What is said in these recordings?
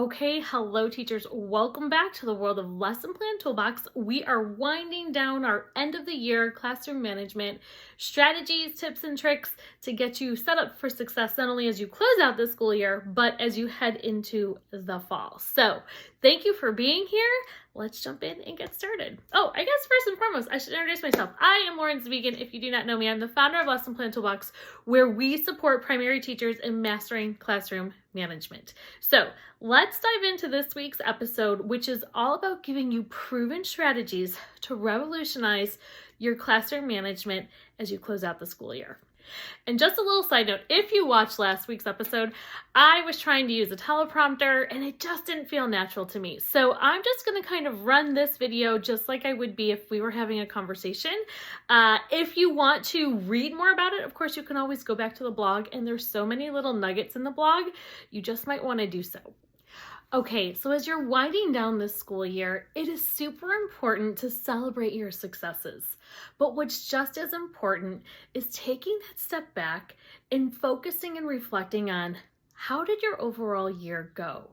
Okay, hello teachers. Welcome back to the world of Lesson Plan Toolbox. We are winding down our end of the year classroom management strategies, tips, and tricks to get you set up for success, not only as you close out the school year, but as you head into the fall. So thank you for being here. Let's jump in and get started. Oh, I guess first and foremost, I should introduce myself. I am Lauren Zvigan. If you do not know me, I'm the founder of Lesson Plan Toolbox, where we support primary teachers in mastering classroom management. So let's dive into this week's episode, which is all about giving you proven strategies to revolutionize your classroom management as you close out the school year. And just a little side note, if you watched last week's episode, I was trying to use a teleprompter and it just didn't feel natural to me. So I'm just going to kind of run this video just like I would be if we were having a conversation. If you want to read more about it, of course, you can always go back to the blog, and there's so many little nuggets in the blog, you just might want to do so. Okay, so as you're winding down this school year, it is super important to celebrate your successes. But what's just as important is taking that step back and focusing and reflecting on how did your overall year go?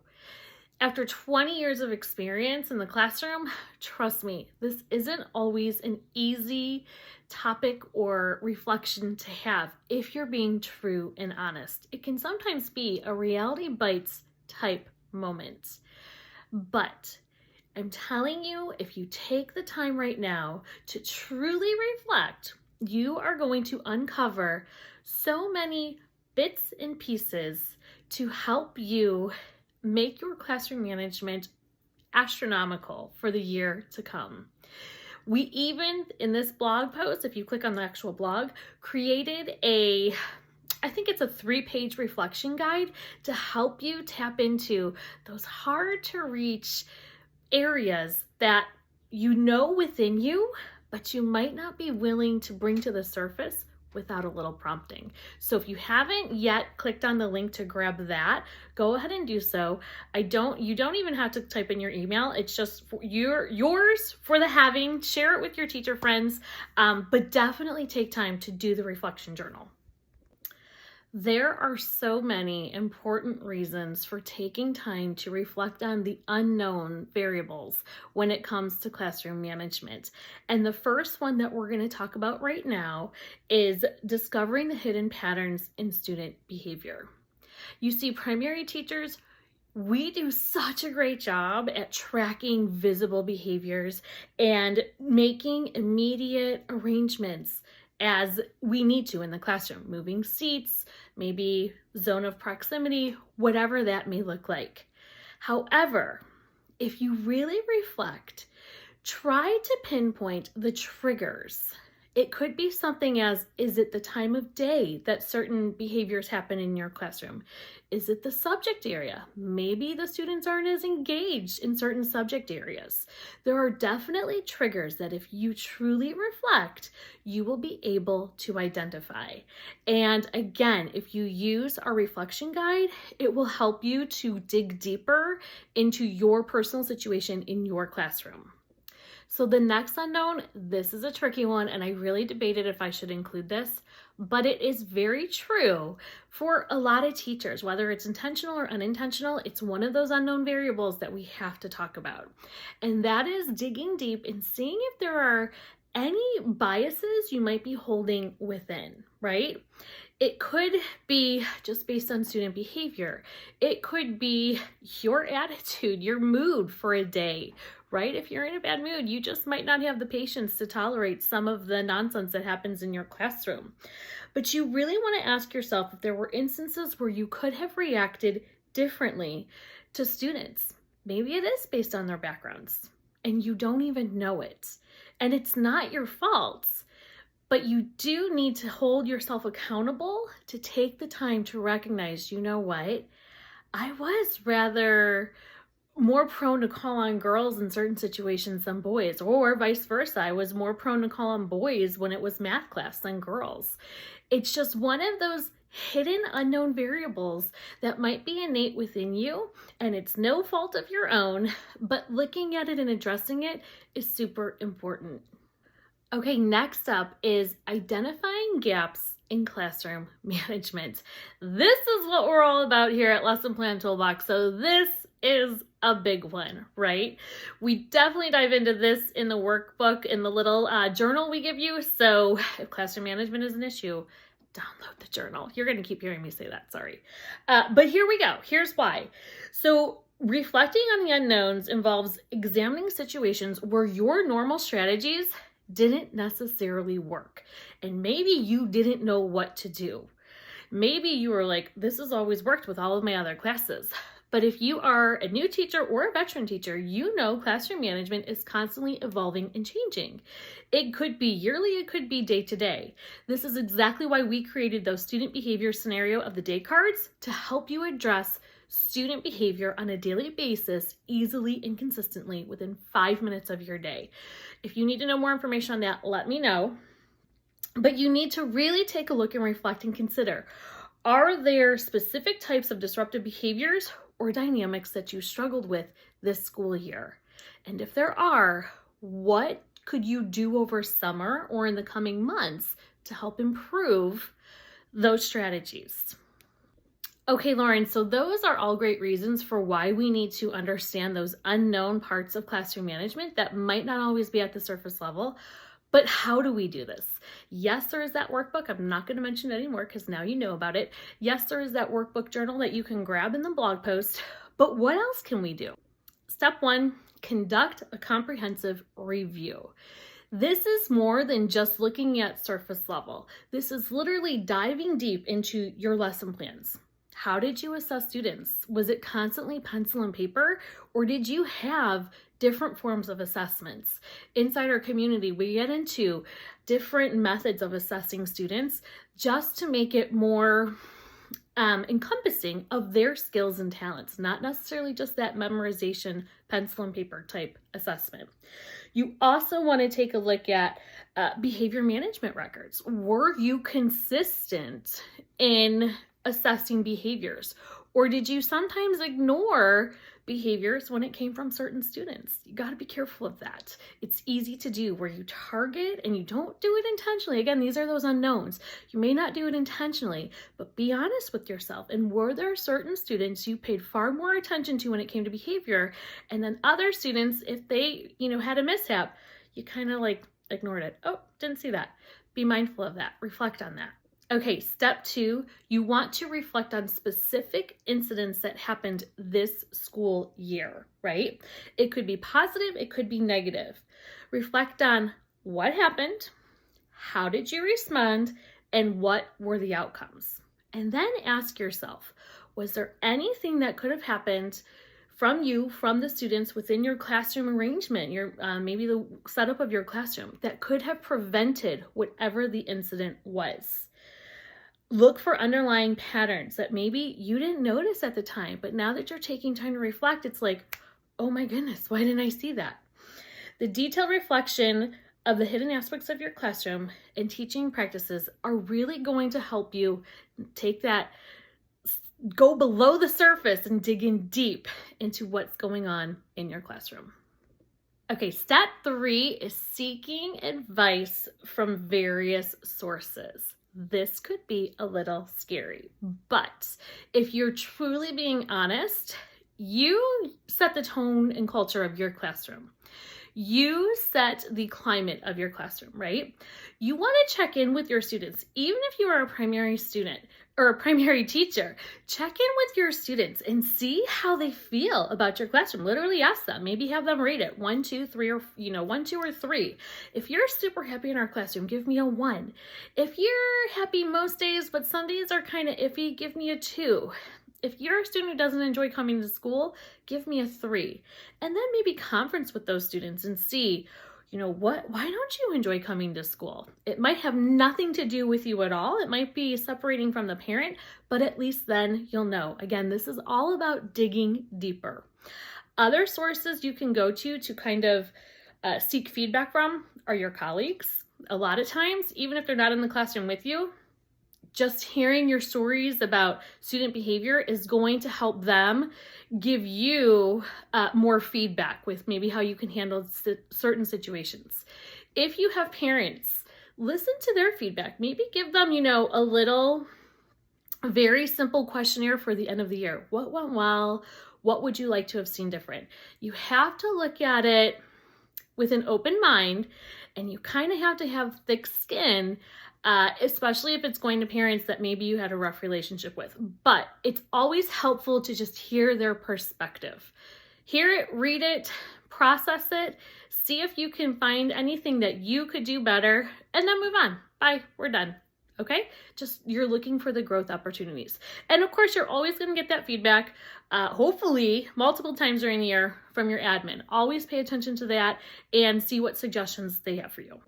After 20 years of experience in the classroom, trust me, this isn't always an easy topic or reflection to have if you're being true and honest. It can sometimes be a reality bites type moment. But I'm telling you, if you take the time right now to truly reflect, you are going to uncover so many bits and pieces to help you make your classroom management astronomical for the year to come. We even, in this blog post, if you click on the actual blog, created I think it's a 3-page reflection guide to help you tap into those hard to reach areas that you know within you, but you might not be willing to bring to the surface without a little prompting. So if you haven't yet clicked on the link to grab that, go ahead and do so. You don't even have to type in your email. It's just yours for the having. Share it with your teacher friends, but definitely take time to do the reflection journal. There are so many important reasons for taking time to reflect on the unknown variables when it comes to classroom management. And the first one that we're going to talk about right now is discovering the hidden patterns in student behavior. You see, primary teachers, we do such a great job at tracking visible behaviors and making immediate arrangements as we need to in the classroom, moving seats, maybe zone of proximity, whatever that may look like. However, if you really reflect, try to pinpoint the triggers. It could be something as, is it the time of day that certain behaviors happen in your classroom? Is it the subject area? Maybe the students aren't as engaged in certain subject areas. There are definitely triggers that if you truly reflect, you will be able to identify. And again, if you use our reflection guide, it will help you to dig deeper into your personal situation in your classroom. So the next unknown, this is a tricky one, and I really debated if I should include this, but it is very true for a lot of teachers, whether it's intentional or unintentional. It's one of those unknown variables that we have to talk about. And that is digging deep and seeing if there are any biases you might be holding within, right? It could be just based on student behavior. It could be your attitude, your mood for a day, right? If you're in a bad mood, you just might not have the patience to tolerate some of the nonsense that happens in your classroom. But you really want to ask yourself if there were instances where you could have reacted differently to students. Maybe it is based on their backgrounds and you don't even know it. And it's not your fault, but you do need to hold yourself accountable to take the time to recognize, you know what? I was rather more prone to call on girls in certain situations than boys, or vice versa. I was more prone to call on boys when it was math class than girls. It's just one of those hidden unknown variables that might be innate within you, and it's no fault of your own, but looking at it and addressing it is super important. Okay, next up is identifying gaps in classroom management. This is what we're all about here at Lesson Plan Toolbox. So this is a big one, right? We definitely dive into this in the workbook, in the little journal we give you. So if classroom management is an issue, download the journal. You're going to keep hearing me say that, sorry. But here we go. Here's why. So reflecting on the unknowns involves examining situations where your normal strategies didn't necessarily work. And maybe you didn't know what to do. Maybe you were like, this has always worked with all of my other classes. But if you are a new teacher or a veteran teacher, you know classroom management is constantly evolving and changing. It could be yearly, it could be day to day. This is exactly why we created those student behavior scenario of the day cards to help you address student behavior on a daily basis easily and consistently within 5 minutes of your day. If you need to know more information on that, let me know. But you need to really take a look and reflect and consider, are there specific types of disruptive behaviors or dynamics that you struggled with this school year? And if there are, what could you do over summer or in the coming months to help improve those strategies? Okay, Lauren, so those are all great reasons for why we need to understand those unknown parts of classroom management that might not always be at the surface level. But how do we do this? Yes, there is that workbook. I'm not going to mention it anymore because now you know about it. Yes, there is that workbook journal that you can grab in the blog post. But what else can we do? Step 1, conduct a comprehensive review. This is more than just looking at surface level. This is literally diving deep into your lesson plans. How did you assess students? Was it constantly pencil and paper, or did you have different forms of assessments? Inside our community, we get into different methods of assessing students just to make it more encompassing of their skills and talents, not necessarily just that memorization, pencil and paper type assessment. You also want to take a look at behavior management records. Were you consistent in assessing behaviors, or did you sometimes ignore behaviors when it came from certain students? You got to be careful of that. It's easy to do where you target and you don't do it intentionally. Again, these are those unknowns. You may not do it intentionally, but be honest with yourself. And were there certain students you paid far more attention to when it came to behavior, and then other students, if they, had a mishap, you kind of like ignored it. Oh, didn't see that. Be mindful of that. Reflect on that. Okay, step 2, you want to reflect on specific incidents that happened this school year, right? It could be positive, it could be negative. Reflect on what happened, how did you respond, and what were the outcomes? And then ask yourself, was there anything that could have happened from you, from the students within your classroom arrangement, your maybe the setup of your classroom, that could have prevented whatever the incident was? Look for underlying patterns that maybe you didn't notice at the time, but now that you're taking time to reflect, it's like, oh my goodness, why didn't I see that? The detailed reflection of the hidden aspects of your classroom and teaching practices are really going to help you take that, go below the surface and dig in deep into what's going on in your classroom. Okay, step 3 is seeking advice from various sources. This could be a little scary, but if you're truly being honest, you set the tone and culture of your classroom. You set the climate of your classroom, right? You want to check in with your students. Even if you are a primary student or a primary teacher, check in with your students and see how they feel about your classroom. Literally ask them, maybe have them rate it 1, 2, 3, or 1, 2, or 3. If you're super happy in our classroom, give me a 1. If you're happy most days, but some days are kind of iffy, give me a 2. If you're a student who doesn't enjoy coming to school, give me a 3. And then maybe conference with those students and see, why don't you enjoy coming to school? It might have nothing to do with you at all. It might be separating from the parent, but at least then you'll know. Again, this is all about digging deeper. Other sources you can go to kind of seek feedback from are your colleagues. A lot of times, even if they're not in the classroom with you, just hearing your stories about student behavior is going to help them give you more feedback with maybe how you can handle certain situations. If you have parents, listen to their feedback. Maybe give them, a little very simple questionnaire for the end of the year. What went well? What would you like to have seen different? You have to look at it with an open mind, and you kind of have to have thick skin, especially if it's going to parents that maybe you had a rough relationship with. But it's always helpful to just hear their perspective. Hear it, read it, process it, see if you can find anything that you could do better, and then move on. Bye, we're done. Okay? Just you're looking for the growth opportunities. And of course, you're always going to get that feedback, hopefully multiple times during the year from your admin. Always pay attention to that and see what suggestions they have for you.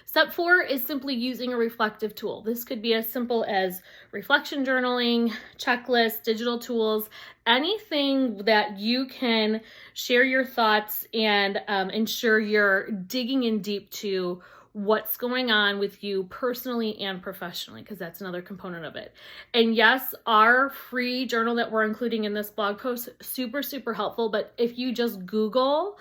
Step 4 is simply using a reflective tool. This could be as simple as reflection journaling, checklists, digital tools, anything that you can share your thoughts and ensure you're digging in deep to what's going on with you personally and professionally, because that's another component of it. And yes, our free journal that we're including in this blog post, super, super helpful. But if you just Google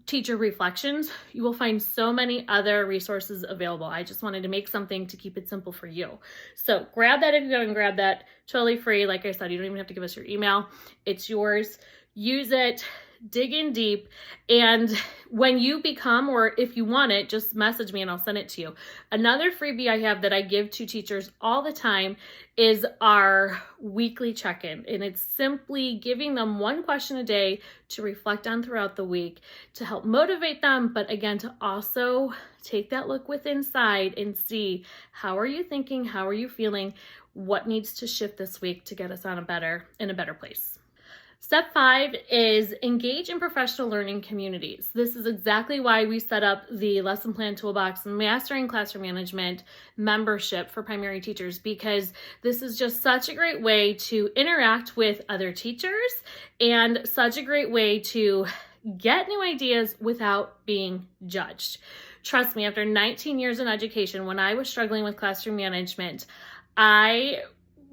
teacher reflections, you will find so many other resources available. I just wanted to make something to keep it simple for you. So grab that if you go and grab that. Totally free. Like I said, you don't even have to give us your email. It's yours. Use it. Dig in deep, and when you become, or if you want it, just message me and I'll send it to you. Another freebie I have that I give to teachers all the time is our weekly check-in, and it's simply giving them one question a day to reflect on throughout the week to help motivate them, but again, to also take that look within inside and see, how are you thinking? How are you feeling? What needs to shift this week to get us in a better place? Step 5 is engage in professional learning communities. This is exactly why we set up the Lesson Plan Toolbox and Mastering Classroom Management membership for primary teachers, because this is just such a great way to interact with other teachers and such a great way to get new ideas without being judged. Trust me, after 19 years in education, when I was struggling with classroom management, I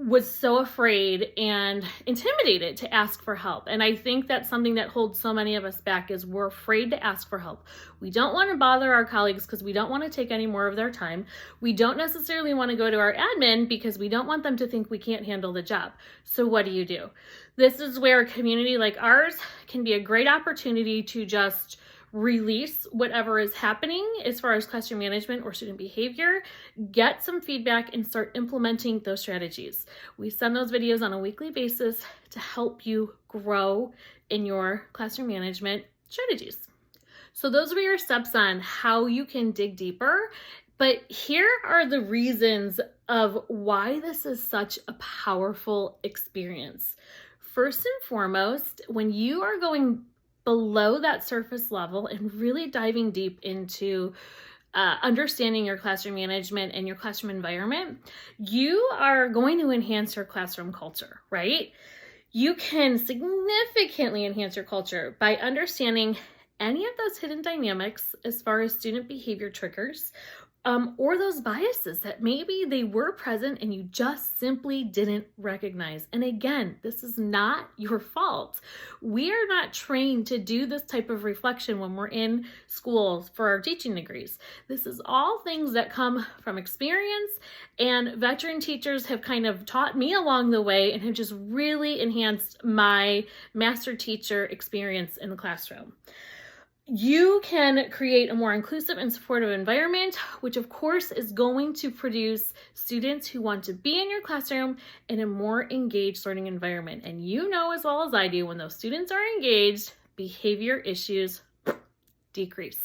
was so afraid and intimidated to ask for help. And I think that's something that holds so many of us back, is we're afraid to ask for help. We don't want to bother our colleagues because we don't want to take any more of their time. We don't necessarily want to go to our admin because we don't want them to think we can't handle the job. So what do? This is where a community like ours can be a great opportunity to just release whatever is happening as far as classroom management or student behavior, get some feedback, and start implementing those strategies. We send those videos on a weekly basis to help you grow in your classroom management strategies. So those were your steps on how you can dig deeper. But here are the reasons of why this is such a powerful experience. First and foremost, when you are going below that surface level and really diving deep into understanding your classroom management and your classroom environment, you are going to enhance your classroom culture, right? You can significantly enhance your culture by understanding any of those hidden dynamics as far as student behavior triggers, or those biases that maybe they were present and you just simply didn't recognize. And again, this is not your fault. We are not trained to do this type of reflection when we're in schools for our teaching degrees. This is all things that come from experience, and veteran teachers have kind of taught me along the way and have just really enhanced my master teacher experience in the classroom. You can create a more inclusive and supportive environment, which of course is going to produce students who want to be in your classroom in a more engaged learning environment. And you know as well as I do, when those students are engaged, behavior issues decrease.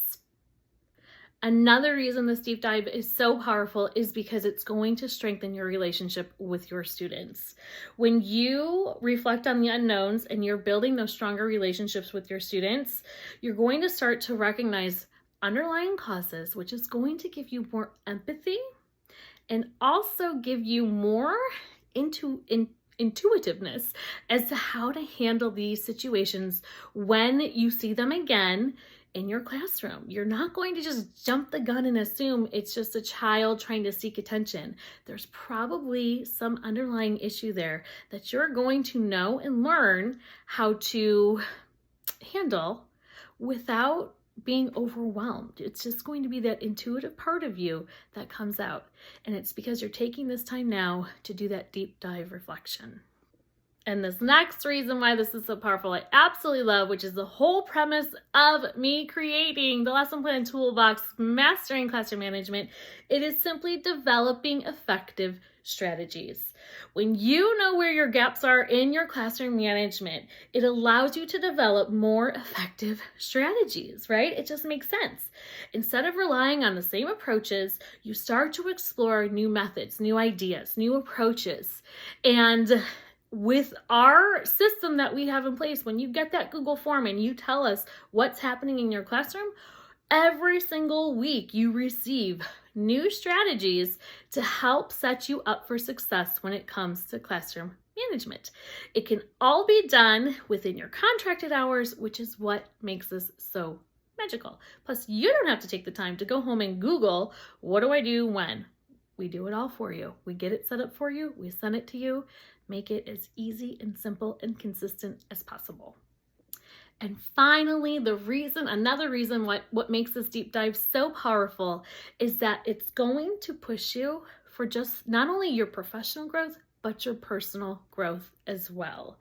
Another reason this deep dive is so powerful is because it's going to strengthen your relationship with your students. When you reflect on the unknowns and you're building those stronger relationships with your students, you're going to start to recognize underlying causes, which is going to give you more empathy and also give you more intuitiveness as to how to handle these situations when you see them again in your classroom. You're not going to just jump the gun and assume it's just a child trying to seek attention. There's probably some underlying issue there that you're going to know and learn how to handle without being overwhelmed. It's just going to be that intuitive part of you that comes out. And it's because you're taking this time now to do that deep dive reflection. And this next reason why this is so powerful, I absolutely love, which is the whole premise of me creating the lesson plan toolbox, mastering classroom management. It is simply developing effective strategies. When you know where your gaps are in your classroom management, it allows you to develop more effective strategies, right? It just makes sense. Instead of relying on the same approaches, you start to explore new methods, new ideas, new approaches. And with our system that we have in place, when you get that Google form and you tell us what's happening in your classroom, every single week you receive new strategies to help set you up for success when it comes to classroom management. It can all be done within your contracted hours, which is what makes this so magical. Plus, you don't have to take the time to go home and Google, what do I do when? We do it all for you. We get it set up for you. We send it to you. Make it as easy and simple and consistent as possible. And finally, another reason what makes this deep dive so powerful is that it's going to push you for just not only your professional growth, but your personal growth as well.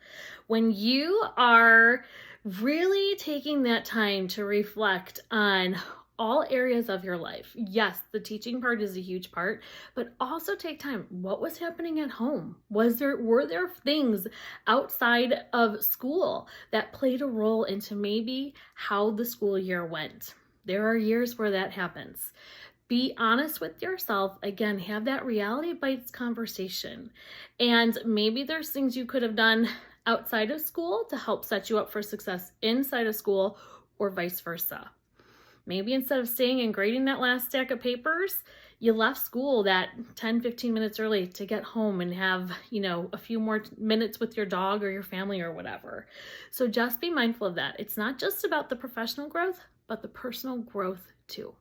When you are really taking that time to reflect on all areas of your life. Yes, the teaching part is a huge part, but also take time. What was happening at home? Were there things outside of school that played a role into maybe how the school year went? There are years where that happens. Be honest with yourself. Again, have that reality bites conversation. And maybe there's things you could have done outside of school to help set you up for success inside of school, or vice versa. Maybe instead of staying and grading that last stack of papers, you left school that 10, 15 minutes early to get home and have, a few more minutes with your dog or your family or whatever. So just be mindful of that. It's not just about the professional growth, but the personal growth too.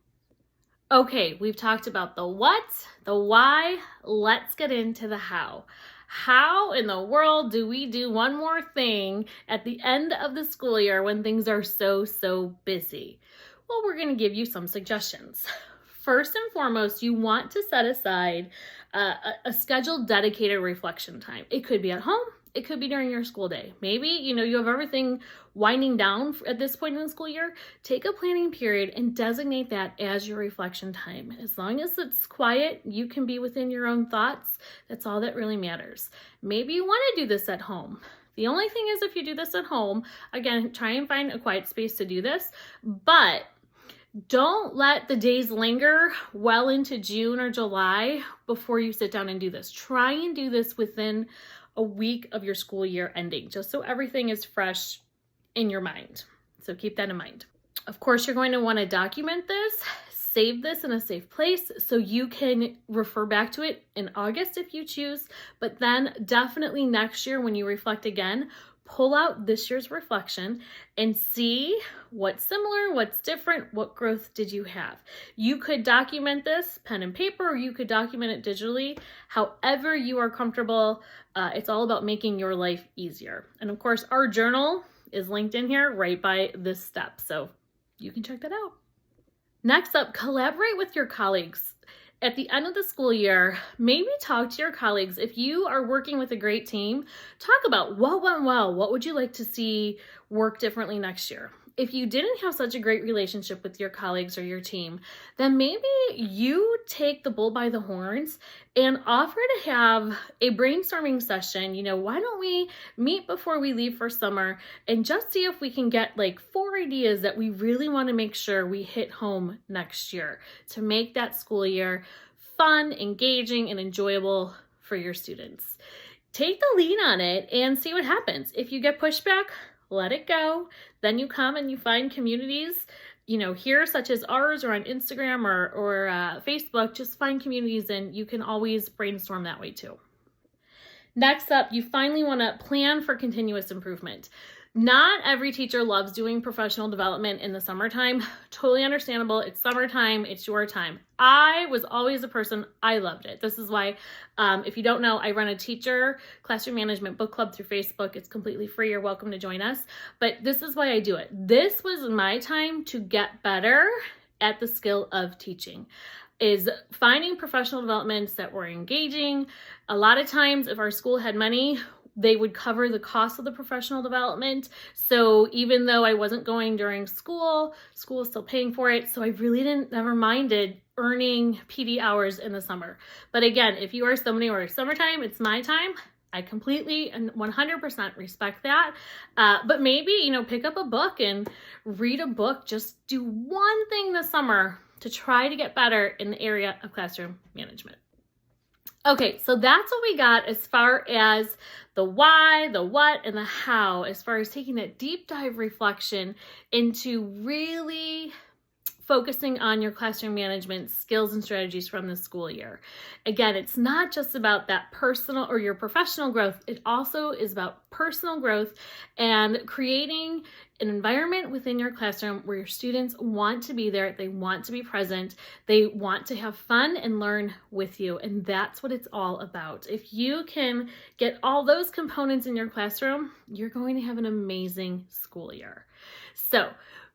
Okay, we've talked about the what, the why. Let's get into the how. How in the world do we do one more thing at the end of the school year when things are so busy? Well, we're going to give you some suggestions. First and foremost, you want to set aside a scheduled dedicated reflection time. It could be at home. It could be during your school day. Maybe, you have everything winding down at this point in the school year. Take a planning period and designate that as your reflection time. As long as it's quiet, you can be within your own thoughts. That's all that really matters. Maybe you want to do this at home. The only thing is, if you do this at home, again, try and find a quiet space to do this, but don't let the days linger well into June or July before you sit down and do this. Try and do this within a week of your school year ending, just so everything is fresh in your mind. So keep that in mind. Of course, you're going to want to document this, save this in a safe place so you can refer back to it in August if you choose, but then definitely next year when you reflect again, pull out this year's reflection and see what's similar, what's different, what growth did you have. You could document this pen and paper, or you could document it digitally, however you are comfortable. It's all about making your life easier. And of course, our journal is linked in here right by this step, so you can check that out. Next up, collaborate with your colleagues. At the end of the school year, maybe talk to your colleagues. If you are working with a great team, talk about what went well. What would you like to see work differently next year? If you didn't have such a great relationship with your colleagues or your team, then maybe you take the bull by the horns and offer to have a brainstorming session. Why don't we meet before we leave for summer and just see if we can get like 4 ideas that we really want to make sure we hit home next year to make that school year fun, engaging, and enjoyable for your students. Take the lead on it and see what happens. If you get pushback, let it go. Then you come and you find communities, here such as ours, or on Instagram or Facebook. Just find communities and you can always brainstorm that way too. Next up, you finally want to plan for continuous improvement. Not every teacher loves doing professional development in the summertime. Totally understandable. It's summertime. It's your time. I was always a person, I loved it. This is why, if you don't know, I run a teacher classroom management book club through Facebook. It's completely free. You're welcome to join us. But this is why I do it. This was my time to get better at the skill of teaching, is finding professional developments that were engaging. A lot of times, if our school had money, they would cover the cost of the professional development. So even though I wasn't going during school was still paying for it. So I really never minded earning PD hours in the summer. But again, if you are somebody where summertime, it's my time, I completely and 100% respect that. But maybe, pick up a book and read a book. Just do one thing this summer to try to get better in the area of classroom management. Okay, so that's what we got as far as the why, the what, and the how, as far as taking that deep dive reflection into really focusing on your classroom management skills and strategies from this school year. Again, it's not just about that personal or your professional growth. It also is about personal growth and creating an environment within your classroom where your students want to be there, they want to be present, they want to have fun and learn with you. And that's what it's all about. If you can get all those components in your classroom, you're going to have an amazing school year. So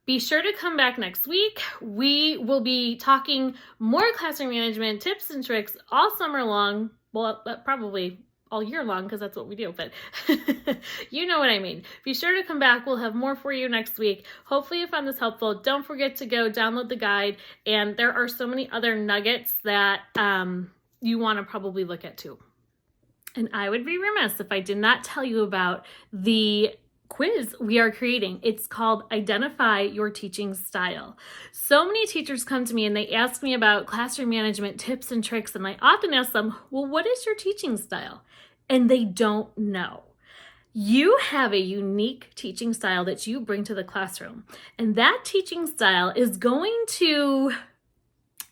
be sure to come back next week. We will be talking more classroom management tips and tricks all summer long. Well, probably all year long, because that's what we do, but you know what I mean. Be sure to come back. We'll have more for you next week. Hopefully you found this helpful. Don't forget to go download the guide, and there are so many other nuggets that you want to probably look at too. And I would be remiss if I did not tell you about the quiz we are creating. It's called Identify Your Teaching Style. So many teachers come to me and they ask me about classroom management tips and tricks, and I often ask them, well, what is your teaching style? And they don't know. You have a unique teaching style that you bring to the classroom, and that teaching style is going to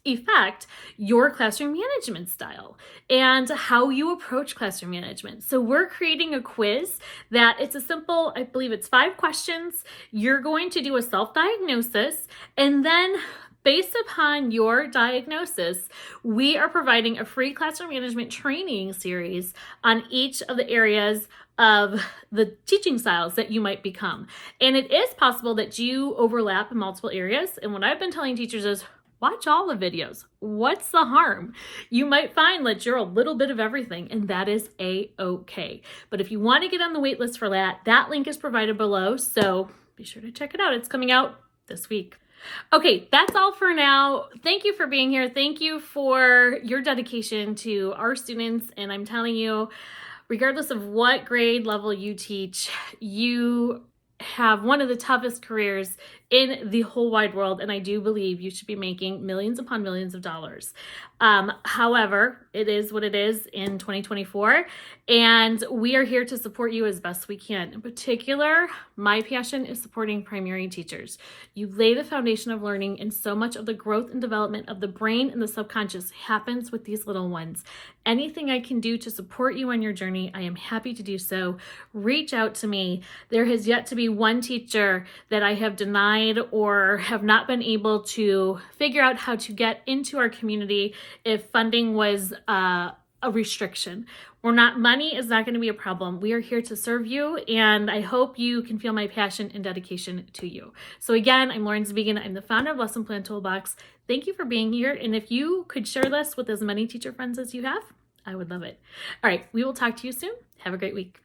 affect your classroom management style and how you approach classroom management. So we're creating a quiz that it's a simple, I believe it's 5 questions. You're going to do a self-diagnosis, and then based upon your diagnosis, we are providing a free classroom management training series on each of the areas of the teaching styles that you might become. And it is possible that you overlap in multiple areas. And what I've been telling teachers is, watch all the videos. What's the harm? You might find that you're a little bit of everything, and that is a-okay. But if you want to get on the wait list for that link is provided below. So be sure to check it out. It's coming out this week. Okay, that's all for now. Thank you for being here. Thank you for your dedication to our students. And I'm telling you, regardless of what grade level you teach, you have one of the toughest careers in the whole wide world, and I do believe you should be making millions upon millions of dollars. However, it is what it is in 2024, and we are here to support you as best we can. In particular, my passion is supporting primary teachers. You lay the foundation of learning, and so much of the growth and development of the brain and the subconscious happens with these little ones. Anything I can do to support you on your journey, I am happy to do so. Reach out to me. There has yet to be one teacher that I have denied or have not been able to figure out how to get into our community if funding was a restriction. Money is not going to be a problem. We are here to serve you, and I hope you can feel my passion and dedication to you. So again, I'm Lauren Zbigan. I'm the founder of Lesson Plan Toolbox. Thank you for being here, and if you could share this with as many teacher friends as you have, I would love it. All right, we will talk to you soon. Have a great week.